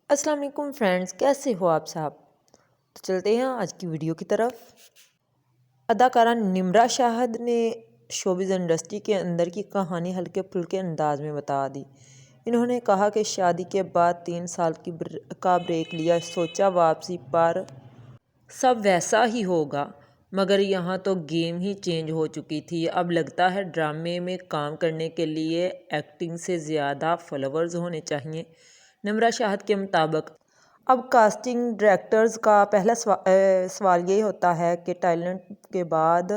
السلام علیکم فرینڈز، کیسے ہو آپ صاحب؟ تو چلتے ہیں آج کی ویڈیو کی طرف۔ اداکارہ نمرا شاہد نے شوبز انڈسٹری کے اندر کی کہانی ہلکے پھلکے انداز میں بتا دی۔ انہوں نے کہا کہ شادی کے بعد 3 سال کا بریک لیا، سوچا واپسی پر سب ویسا ہی ہوگا، مگر یہاں تو گیم ہی چینج ہو چکی تھی۔ اب لگتا ہے ڈرامے میں کام کرنے کے لیے ایکٹنگ سے زیادہ فالوورز ہونے چاہئیں۔ نمرا شاہد کے مطابق اب کاسٹنگ ڈائریکٹرز کا پہلا سوال یہ ہوتا ہے کہ ٹیلنٹ کے بعد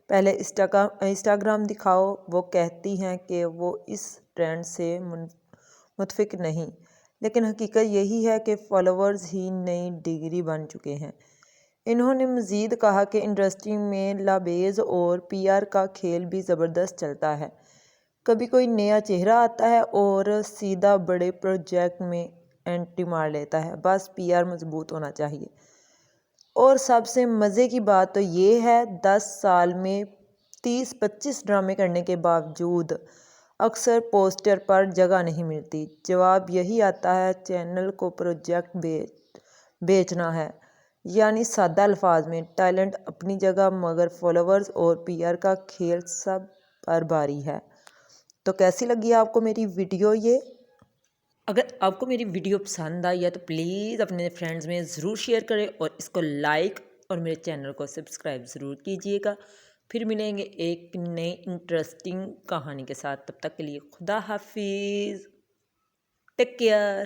پہلے انسٹاگرام دکھاؤ۔ وہ کہتی ہیں کہ وہ اس ٹرینڈ سے متفق نہیں، لیکن حقیقت یہی ہے کہ فالوورز ہی نئی ڈگری بن چکے ہیں۔ انہوں نے مزید کہا کہ انڈسٹری میں لابیز اور پی آر کا کھیل بھی زبردست چلتا ہے۔ کبھی کوئی نیا چہرہ آتا ہے اور سیدھا بڑے پروجیکٹ میں انٹری مار لیتا ہے، بس پی آر مضبوط ہونا چاہیے۔ اور سب سے مزے کی بات تو یہ ہے، 10 سال میں 30-25 ڈرامے کرنے کے باوجود اکثر پوسٹر پر جگہ نہیں ملتی۔ جواب یہی آتا ہے، چینل کو پروجیکٹ بیچنا ہے۔ یعنی سادہ الفاظ میں ٹیلنٹ اپنی جگہ، مگر فالوورز اور پی آر کا کھیل سب پر بھاری ہے۔ تو کیسی لگی آپ کو میری ویڈیو یہ؟ اگر آپ کو میری ویڈیو پسند آئی ہے تو پلیز اپنے فرینڈز میں ضرور شیئر کریں اور اس کو لائک اور میرے چینل کو سبسکرائب ضرور کیجیے گا۔ پھر ملیں گے ایک نئی انٹرسٹنگ کہانی کے ساتھ، تب تک کے لیے خدا حافظ، ٹیک کیئر۔